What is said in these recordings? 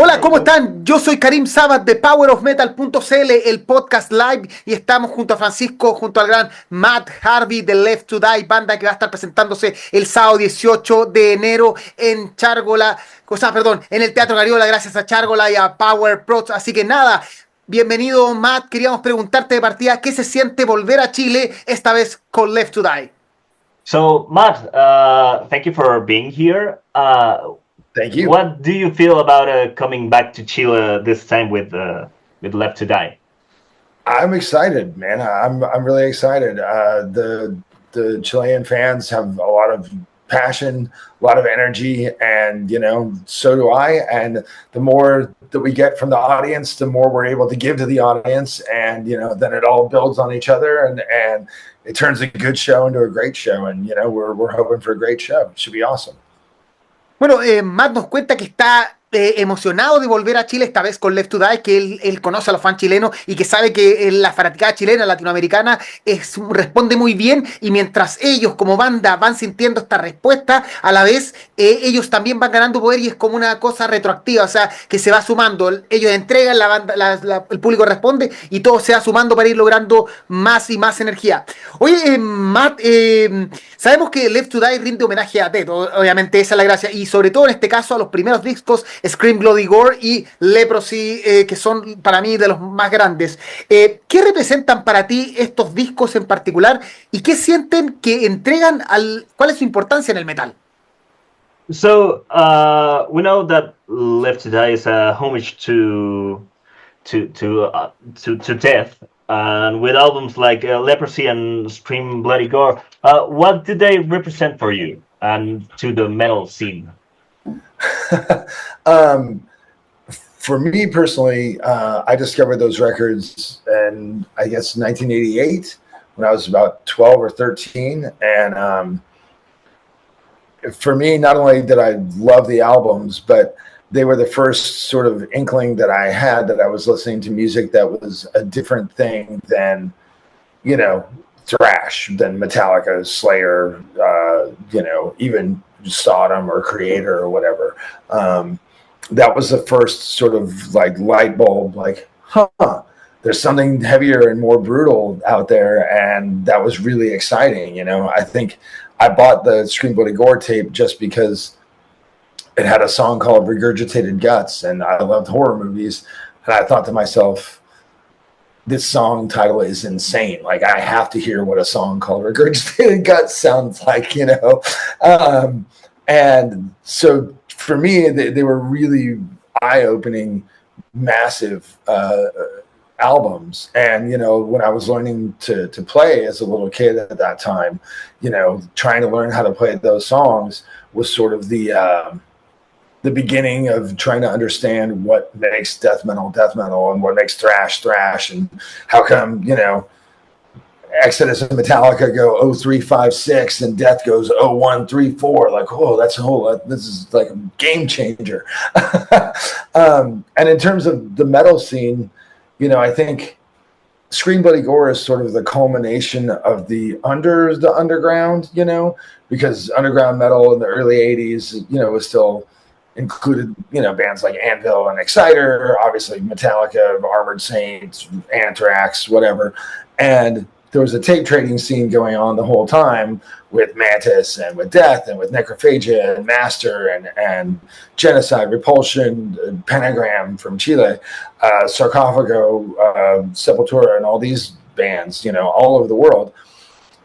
Hola, ¿cómo están? Yo soy Karim Sabat de PowerOfMetal.cl, el podcast live, y estamos junto a Francisco, junto al gran Matt Harvey de Left to Die, banda que va a estar presentándose el sábado 18 de enero en en el Teatro Cariola, gracias a Chárgola y a Power Pro. Así que nada, bienvenido Matt, queríamos preguntarte de partida, ¿qué se siente volver a Chile, esta vez con Left to Die? So, Matt, thank you for being here. Thank you. What do you feel about coming back to Chile this time with Left to Die? I'm excited, man. I'm really excited. The Chilean fans have a lot of passion, a lot of energy, and so do I. And the more that we get from the audience, the more we're able to give to the audience, and then it all builds on each other, and it turns a good show into a great show. And we're hoping for a great show. It should be awesome. Bueno, Matt nos cuenta que está emocionado de volver a Chile, esta vez con Left to Die, que él conoce a los fans chilenos y que sabe que la fanaticada chilena, latinoamericana, responde muy bien, y mientras ellos como banda van sintiendo esta respuesta, a la vez ellos también van ganando poder, y es como una cosa retroactiva, o sea, que se va sumando. Ellos entregan, la banda, el público responde, y todo se va sumando para ir logrando más y más energía. Oye, Matt, sabemos que Left to Die rinde homenaje a Teto, obviamente esa es la gracia, y sobre todo en este caso a los primeros discos Scream, Bloody Gore y Leprosy, que son para mí de los más grandes. ¿Qué representan para ti estos discos en particular y qué sienten que entregan cuál es su importancia en el metal? So, we know that Left to Die is a homage to death, and with albums like Leprosy and Scream, Bloody Gore, what do they represent for you and to the metal scene? For me personally, I discovered those records in, I guess, 1988 when I was about 12 or 13. And for me, not only did I love the albums, but they were the first sort of inkling that I had that I was listening to music that was a different thing than, thrash, than Metallica, Slayer, even Sodom or Creator or whatever. That was the first sort of like light bulb, like, there's something heavier and more brutal out there. And that was really exciting. I think I bought the Scream Bloody Gore tape just because it had a song called Regurgitated Guts, and I loved horror movies. And I thought to myself, this song title is insane. Like, I have to hear what a song called Regurgitated Guts sounds like, and so for me, they were really eye-opening, massive albums. And, when I was learning to play as a little kid at that time, trying to learn how to play those songs was sort of the beginning of trying to understand what makes death metal and what makes thrash, and how come, Exodus and Metallica go 03, 5, 6, and Death goes 01, 3, 4. Like, this is like a game changer. And in terms of the metal scene, I think Scream Bloody Gore is sort of the culmination of the underground, because underground metal in the early 80s, was still included, bands like Anvil and Exciter, obviously Metallica, Armored Saints, Anthrax, whatever. And there was a tape trading scene going on the whole time with Mantis and with Death and with Necrophagia and Master and Genocide, Repulsion, Pentagram from Chile, Sarcophago, Sepultura, and all these bands, all over the world.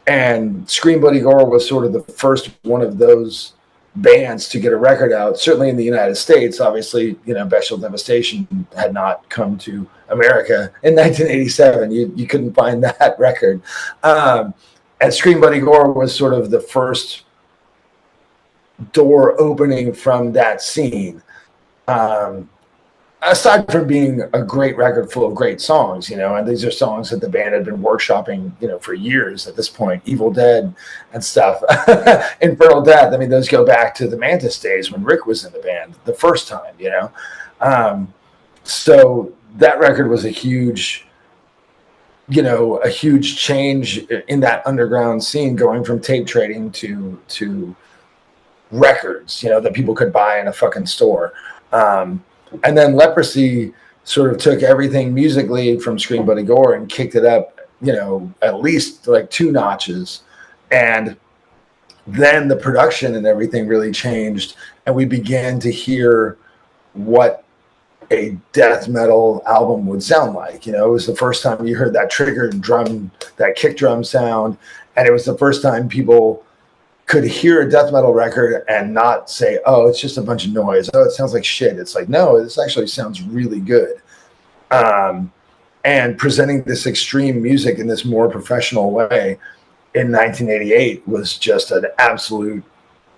And Scream Bloody Gore was sort of the first one of those bands to get a record out, certainly in the United States. Obviously, Bestial Devastation had not come to America in 1987. You couldn't find that record. And Scream Bloody Gore was sort of the first door opening from that scene. Aside from being a great record full of great songs, and these are songs that the band had been workshopping, for years at this point, Evil Dead and stuff, Infernal Death. I mean, those go back to the Mantis days when Rick was in the band the first time, So that record was a huge change in that underground scene, going from tape trading to records, that people could buy in a fucking store. And then Leprosy sort of took everything musically from Scream Bloody Gore and kicked it up, you know, at least like 2 notches. And then the production and everything really changed, and we began to hear what a death metal album would sound like. You know, it was the first time you heard that triggered drum, that kick drum sound, and it was the first time people could hear a death metal record and not say, oh, it's just a bunch of noise. Oh, it sounds like shit. It's like, no, this actually sounds really good. And presenting this extreme music in this more professional way in 1988 was just an absolute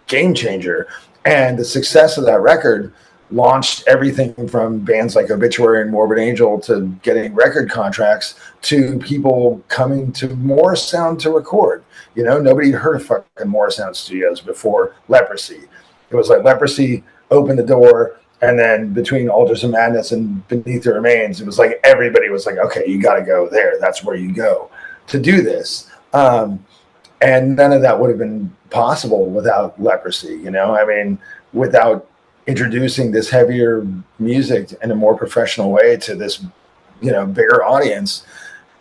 game changer. And the success of that record launched everything from bands like Obituary and Morbid Angel to getting record contracts to people coming to Morrisound to record. You know, nobody had heard of fucking Morrisound Studios before Leprosy. It was like Leprosy opened the door, and then between Altars of Madness and Beneath the Remains, it was like everybody was like, okay, you got to go there. That's where you go to do this. And none of that would have been possible without Leprosy, you know? I mean, without introducing this heavier music in a more professional way to this, you know, bigger audience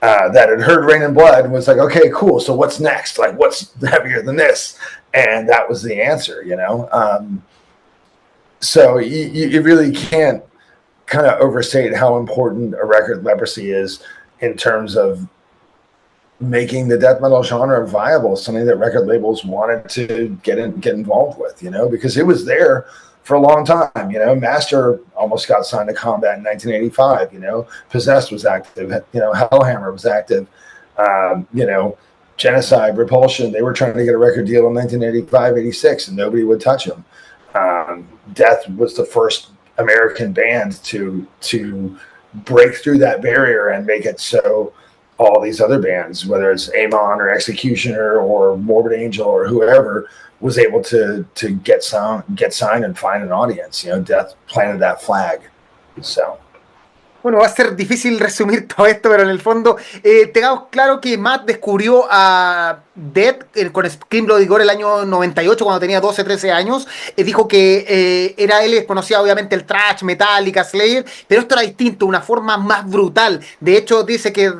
that had heard Rain and Blood and was like, okay, cool. So what's next? Like, what's heavier than this? And that was the answer, you know? So you really can't kind of overstate how important a record Leprosy is in terms of making the death metal genre viable, something that record labels wanted to get involved with, you know, because it was there for a long time. You know, Master almost got signed to Combat in 1985. You know, Possessed was active. You know, Hellhammer was active. You know, Genocide, Repulsion, they were trying to get a record deal in 1985, 86, and nobody would touch them. Death was the first American band to break through that barrier and make it so all these other bands, whether it's Amon or Executioner or Morbid Angel or whoever, was able to get signed and find an audience. You know, Death planted that flag. So. Bueno, va a ser difícil resumir todo esto, pero en el fondo tengamos claro que Matt descubrió a Death con Scream Bloody Gore el año 98, cuando tenía 12, 13 años. Dijo que él conocía obviamente el thrash, Metallica, Slayer, pero esto era distinto, una forma más brutal. De hecho, dice que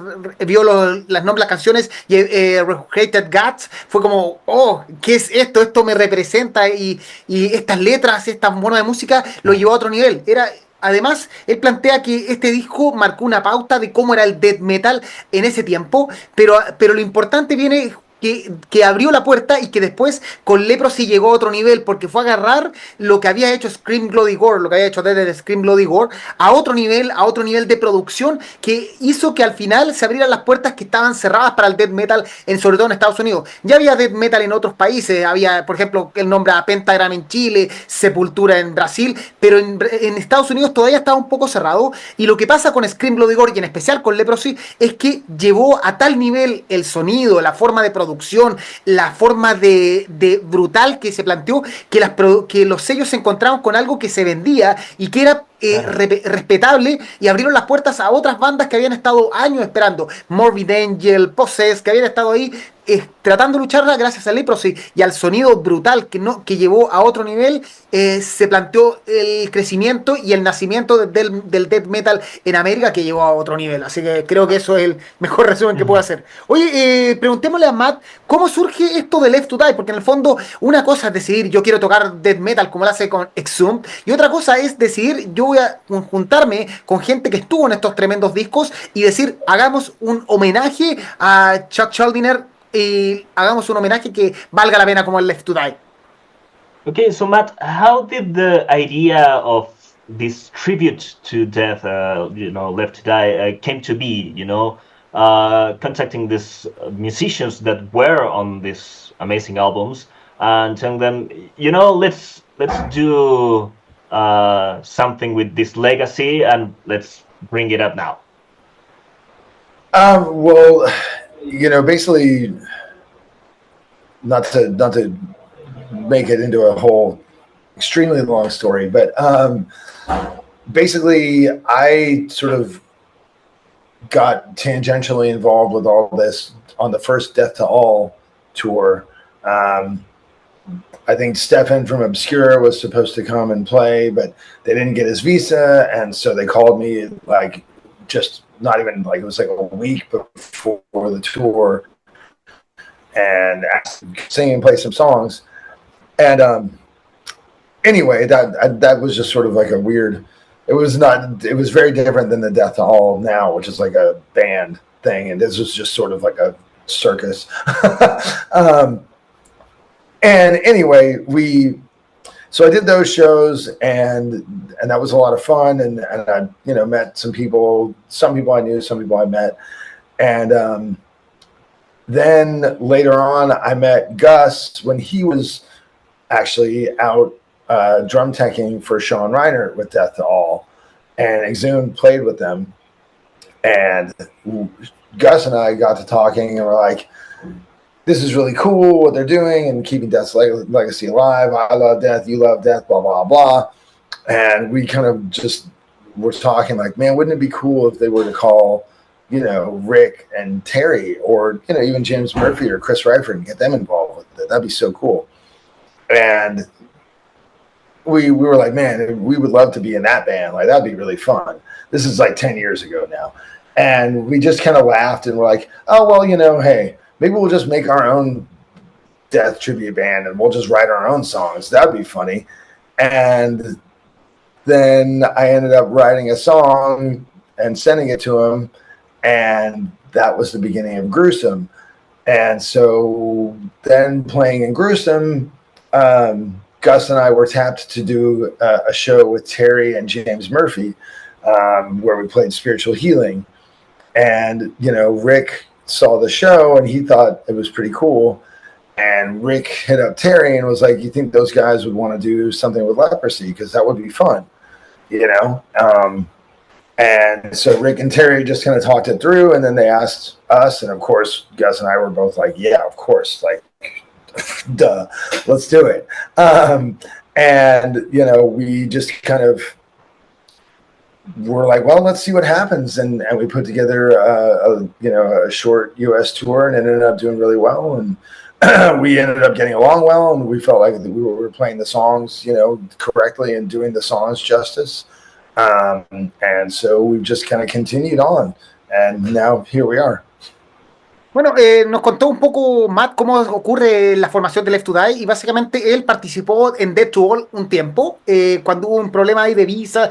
vio las canciones y Hated Guts, fue como, oh, ¿qué es esto? Esto me representa, y estas letras, esta mono de música lo llevó a otro nivel. Además, él plantea que este disco marcó una pauta de cómo era el death metal en ese tiempo, pero lo importante viene que abrió la puerta, y que después con Leprosy llegó a otro nivel, porque fue a agarrar lo que había hecho Scream Bloody Gore, lo que había hecho desde Scream Bloody Gore, a otro nivel de producción, que hizo que al final se abrieran las puertas que estaban cerradas para el death metal, sobre todo en Estados Unidos. Ya había death metal en otros países, había, por ejemplo, el nombre a Pentagram en Chile, Sepultura en Brasil, pero en Estados Unidos todavía estaba un poco cerrado. Y lo que pasa con Scream Bloody Gore, y en especial con Leprosy, es que llevó a tal nivel el sonido, la forma de producción, la forma de brutal que se planteó, que los sellos se encontraron con algo que se vendía y que era respetable, y abrieron las puertas a otras bandas que habían estado años esperando, Morbid Angel, Possessed, que habían estado ahí tratando de lucharla. Gracias a Leprosy y al sonido brutal que llevó a otro nivel, se planteó el crecimiento y el nacimiento del death metal en América, que llevó a otro nivel. Así que creo que eso es el mejor resumen que puedo hacer. Oye, preguntémosle a Matt, ¿cómo surge esto de Left to Die? Porque en el fondo, una cosa es decidir, yo quiero tocar death metal como lo hace con Exhumed, y otra cosa es decidir, yo voy a juntarme con gente que estuvo en estos tremendos discos y decir, hagamos un homenaje a Chuck Schuldiner, y hagamos un homenaje que valga la pena como el Left to Die. Okay, so Matt, how did the idea of this tribute to death, Left to Die, came to be? Contacting these musicians that were on these amazing albums and telling them, let's do something with this legacy and let's bring it up now. Well, basically, not to make it into a whole extremely long story, but basically I sort of got tangentially involved with all this on the first Death to All tour. I think Stefan from Obscura was supposed to come and play, but they didn't get his visa, and so they called me like just not even like it was like a week before the tour, and asked to sing and play some songs. And anyway, that was just sort of like a weird. It was very different than the Death to All now, which is like a band thing, and this was just sort of like a circus. And anyway, so I did those shows, and that was a lot of fun, and I met some people I knew, some people I met, and then later on I met Gus when he was actually out drum teching for Sean Reinert with Death to All, and Exhumed played with them, and Gus and I got to talking, and we're like, this is really cool what they're doing and keeping Death's legacy alive. I love Death, you love Death, blah, blah, blah. And we kind of just were talking like, man, wouldn't it be cool if they were to call, Rick and Terry or, even James Murphy or Chris Ryford and get them involved with it? That'd be so cool. And we were like, man, we would love to be in that band. Like, that'd be really fun. This is like 10 years ago now. And we just kind of laughed and we're like, oh, well, hey, maybe we'll just make our own Death tribute band and we'll just write our own songs. That'd be funny. And then I ended up writing a song and sending it to him. And that was the beginning of Gruesome. And so then playing in Gruesome, Gus and I were tapped to do a show with Terry and James Murphy, where we played Spiritual Healing. And, Rick saw the show and he thought it was pretty cool. And Rick hit up Terry and was like, you think those guys would want to do something with Leprosy? Because that would be fun, And so Rick and Terry just kind of talked it through, and then they asked us. And of course, Gus and I were both like, yeah, of course. Like, duh, let's do it. And, we just kind of were like, well, let's see what happens. And we put together a short US tour, and it ended up doing really well. And we ended up getting along well, and we felt like we were playing the songs, correctly and doing the songs justice. And so we've just kind of continued on, and now here we are. Bueno, nos contó un poco Matt cómo ocurre la formación de Left to Die, y básicamente él participó en Death to All un tiempo, cuando hubo un problema ahí de visa,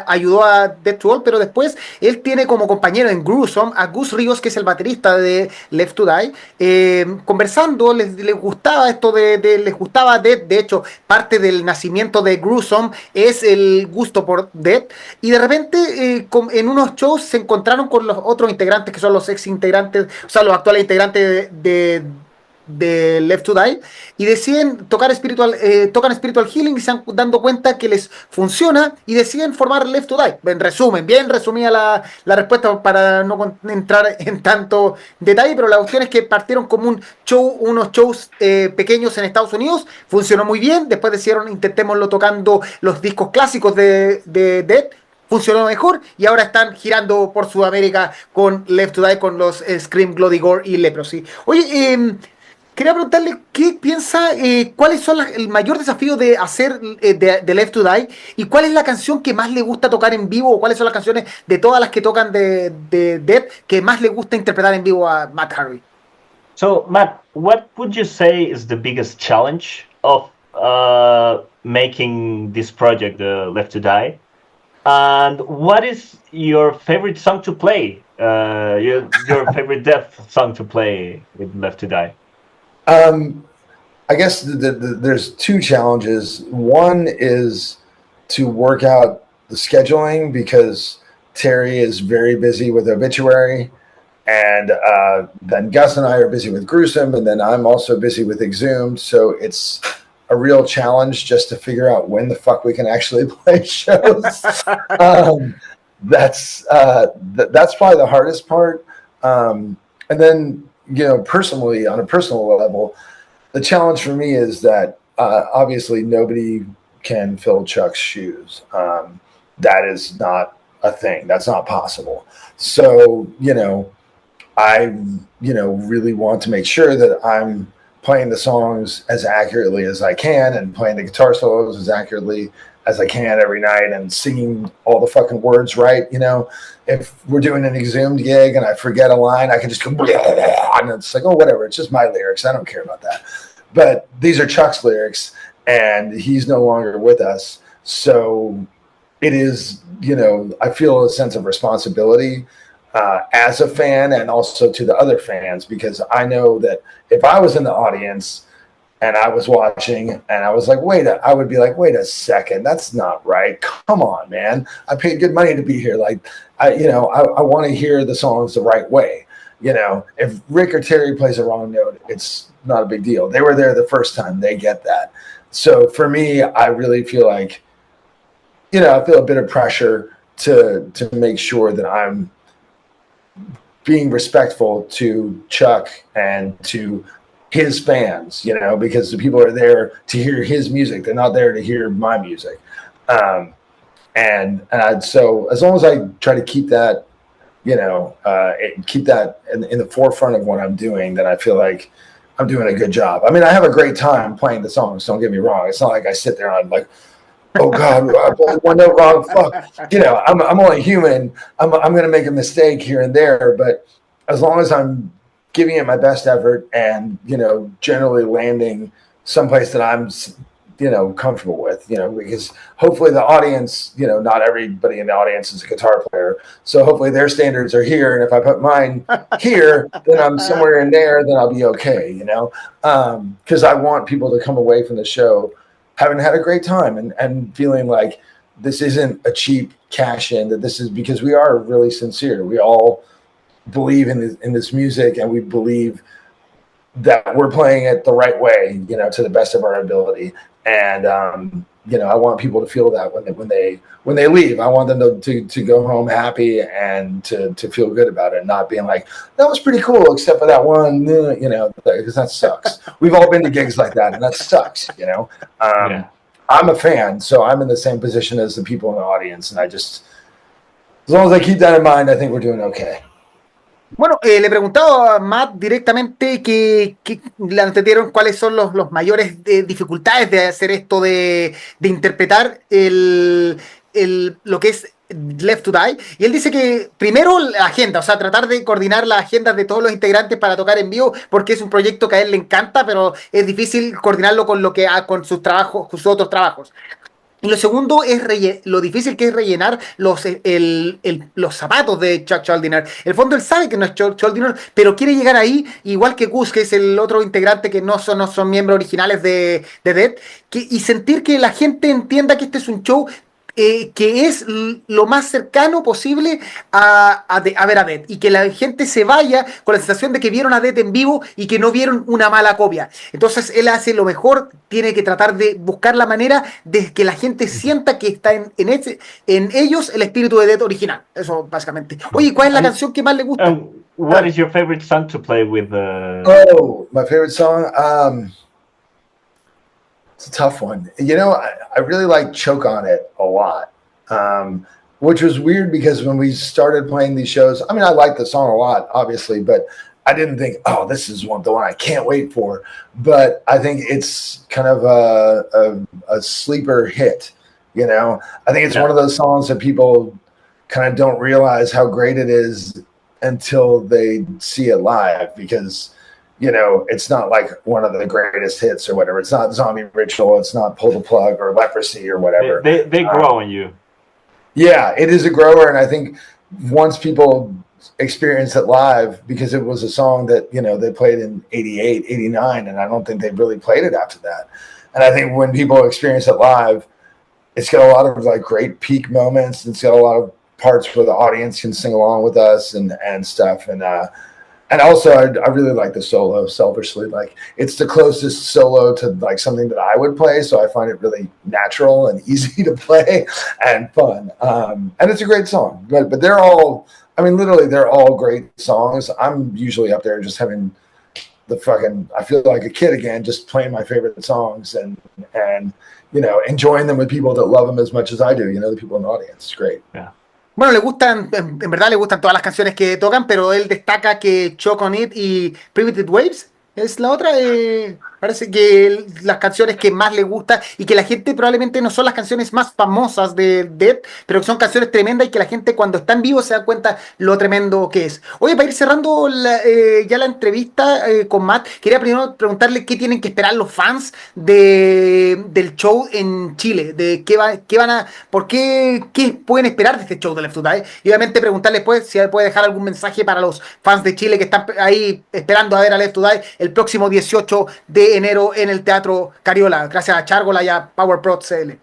ayudó a Death to All, pero después él tiene como compañero en Gruesome a Gus Ríos, que es el baterista de Left to Die. Conversando, les gustaba esto les gustaba Death. De hecho, parte del nacimiento de Gruesome es el gusto por Death, y de repente en unos shows se encontraron con los otros integrantes, que son los ex integrantes, o sea, los actuales integrantes de Left to Die, y deciden tocan Spiritual Healing, y se han dando cuenta que les funciona y deciden formar Left to Die. En resumen, bien resumida la respuesta para no entrar en tanto detalle, pero la cuestión es que partieron como unos shows pequeños en Estados Unidos, funcionó muy bien, después decidieron intentémoslo tocando los discos clásicos de Death, funcionó mejor, y ahora están girando por Sudamérica con Left to Die, con los Scream, Bloody Gore y Leprosy. Oye, quería preguntarle qué piensa, cuáles son el mayor desafío de hacer de Left to Die, y cuál es la canción que más le gusta tocar en vivo, o cuáles son las canciones de todas las que tocan de Death que más le gusta interpretar en vivo a Matt Harvey. So, Matt, what would you say is the biggest challenge of making this project, Left to Die? And what is your favorite song to play? Your favorite Death song to play with Left to Die? I guess there's two challenges. One is to work out the scheduling, because Terry is very busy with Obituary, and then Gus and I are busy with Gruesome, and then I'm also busy with Exhumed. So it's a real challenge just to figure out when the fuck we can actually play shows. That's probably the hardest part. And then, personally, on a personal level, the challenge for me is that obviously nobody can fill Chuck's shoes. That is not a thing. That's not possible. So, I really want to make sure that I'm playing the songs as accurately as I can and playing the guitar solos as accurately as I can every night and singing all the fucking words right. You know, if we're doing an exhumed gig and I forget a line, I can just go, and it's like, oh, whatever. It's just my lyrics. I don't care about that. But these are Chuck's lyrics, and he's no longer with us. So it is, you know, I feel a sense of responsibility as a fan and also to the other fans, because I know that if I was in the audience and I was watching and I was like, I would be like, wait a second, that's not right. Come on, man. I paid good money to be here. Like, I want to hear the songs the right way. You know, if Rick or Terry plays a wrong note, it's not a big deal. They were there the first time. They get that. So for me, I really feel like, you know, I feel a bit of pressure to make sure that I'm being respectful to Chuck and to his fans, you know, because the people are there to hear his music. They're not there to hear my music. So as long as I try to keep that, you know, keep that in the forefront of what I'm doing, then I feel like I'm doing a good job. I mean, I have a great time playing the songs. Don't get me wrong. It's not like I sit there and I'm like, oh God, I played one note wrong. Fuck. You know, I'm only human. I'm going to make a mistake here and there, but as long as I'm giving it my best effort and, you know, generally landing someplace that I'm, you know, comfortable with, you know, because hopefully the audience, you know, not everybody in the audience is a guitar player. So hopefully their standards are here. And if I put mine here, then I'm somewhere in there, then I'll be okay, you know, because I want people to come away from the show having had a great time and feeling like this isn't a cheap cash in, that this is because we are really sincere. We all believe in this music, and we believe that we're playing it the right way, you know, to the best of our ability. And you know, I want people to feel that when they leave. I want them to go home happy and to feel good about it, not being like, that was pretty cool except for that one, you know, because that sucks. We've all been to gigs like that, and that sucks, you know. I'm a fan, so I'm in the same position as the people in the audience, and I just, as long as I keep that in mind, I think we're doing okay. Bueno, le he preguntado a Matt directamente que le entendieron cuáles son los mayores dificultades de hacer esto de interpretar lo que es Left to Die. Y él dice que primero la agenda, o sea, tratar de coordinar las agendas de todos los integrantes para tocar en vivo, porque es un proyecto que a él le encanta, pero es difícil coordinarlo con con sus trabajos, con sus otros trabajos. Y lo segundo es lo difícil que es rellenar los zapatos de Chuck Schuldiner. En el fondo él sabe que no es Chuck Schuldiner, pero quiere llegar ahí, igual que Gus, que es el otro integrante que no son miembros originales de Dead, y sentir que la gente entienda que este es un show que es lo más cercano posible a ver a Dead, y que la gente se vaya con la sensación de que vieron a Dead en vivo y que no vieron una mala copia. Entonces él hace lo mejor, tiene que tratar de buscar la manera de que la gente sienta que está en ellos el espíritu de Dead original. Eso básicamente. Oye, ¿cuál es la canción que más le gusta? What is your favorite song to play with? Oh, my favorite song? It's a tough one. You know, I really like Choke on It a lot, which was weird because when we started playing these shows, I mean, I like the song a lot, obviously, but I didn't think, oh, this is the one I can't wait for. But I think it's kind of a sleeper hit, you know? I think it's one of those songs that people kind of don't realize how great it is until they see it live, because you know, it's not like one of the greatest hits or whatever. It's not Zombie Ritual. It's not Pull the Plug or Leprosy or whatever. They grow on you. Yeah, it is a grower. And I think once people experience it live, because it was a song that, you know, they played in 88, 89, and I don't think they've really played it after that. And I think when people experience it live, it's got a lot of like great peak moments. It's got a lot of parts where the audience can sing along with us and stuff. And also, I really like the solo, selfishly. Like, it's the closest solo to, like, something that I would play, so I find it really natural and easy to play and fun. And it's a great song. But they're all, I mean, literally, they're all great songs. I'm usually up there just having I feel like a kid again, just playing my favorite songs and you know, enjoying them with people that love them as much as I do, you know, the people in the audience. It's great. Yeah. Bueno, le gustan, en verdad le gustan todas las canciones que tocan, pero él destaca que Choke on It y Primitive Waves es la otra. Parece que las canciones que más le gusta y que la gente probablemente no son las canciones más famosas de Dead, pero que son canciones tremendas y que la gente cuando está en vivo se da cuenta lo tremendo que es. Oye, para ir cerrando ya la entrevista con Matt, quería primero preguntarle qué tienen que esperar los fans del show en Chile, de qué van a, qué pueden esperar de este show de Left to Die. Y obviamente preguntarle después si puede dejar algún mensaje para los fans de Chile que están ahí esperando a ver a Left to Die el próximo 18 de enero en el Teatro Cariola, gracias a Chárgola y a PowerPro.cl.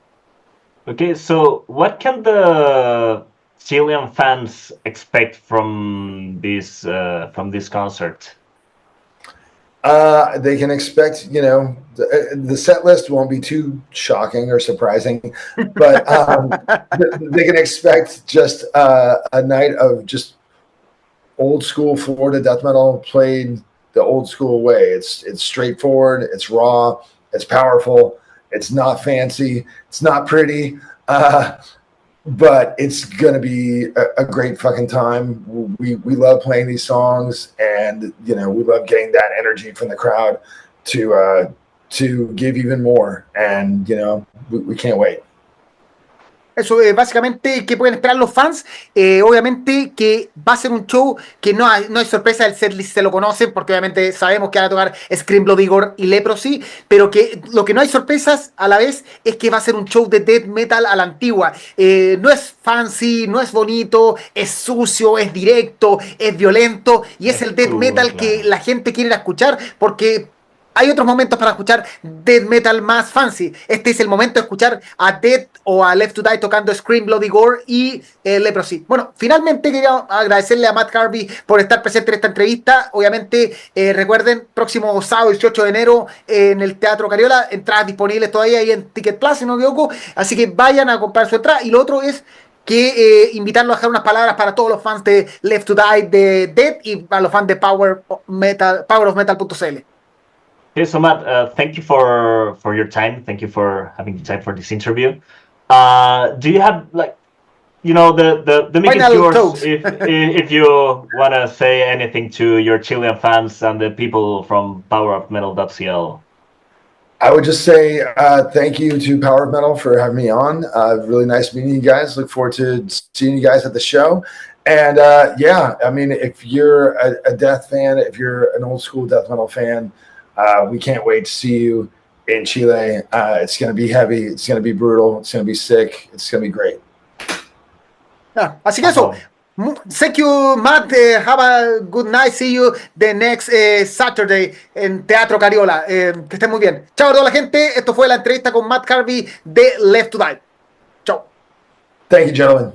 Okay, so what can the Chilean fans expect from this concert? They can expect, the set list won't be too shocking or surprising, but they can expect just a night of just old school Florida death metal played the old school way. It's straightforward, it's raw, it's powerful, it's not fancy, it's not pretty, but it's gonna be a great fucking time. We love playing these songs, and we love getting that energy from the crowd to give even more, and we can't wait. Eso, básicamente, ¿qué pueden esperar los fans? Obviamente que va a ser un show que no hay sorpresa, el setlist se lo conocen, porque obviamente sabemos que van a tocar Scream, Bloody Gore y Leprosy, pero que lo que no hay sorpresas a la vez es que va a ser un show de death metal a la antigua. No es fancy, no es bonito, es sucio, es directo, es violento, y es el death metal que la gente quiere ir a escuchar, porque hay otros momentos para escuchar death metal más fancy. Este es el momento de escuchar a Death o a Left to Die tocando Scream, Bloody Gore y Leprosy. Bueno, finalmente quería agradecerle a Matt Harvey por estar presente en esta entrevista. Obviamente, recuerden, próximo sábado 18 de enero en el Teatro Cariola, entradas disponibles todavía ahí en Ticket Plus, si no me equivoco. Así que vayan a comprar su entrada. Y lo otro es que invitarlo a dejar unas palabras para todos los fans de Left to Die, de Death, y para los fans de PowerOfMetal.cl. Okay, so Matt, thank you for your time. Thank you for having the time for this interview. Do you have the mic is yours if you want to say anything to your Chilean fans and the people from PowerOfMetal.cl? I would just say thank you to Power of Metal for having me on. Really nice meeting you guys. Look forward to seeing you guys at the show. And I mean, if you're a death fan, if you're an old school death metal fan, we can't wait to see you in Chile. It's going to be heavy. It's going to be brutal. It's going to be sick. It's going to be great. Así que eso. Thank you, Matt. Have a good night. See you the next Saturday en Teatro Cariola. Que estén muy bien. Chao a toda la gente. Esto fue la entrevista con Matt Harvey de Left to Die. Chao. Thank you, gentlemen.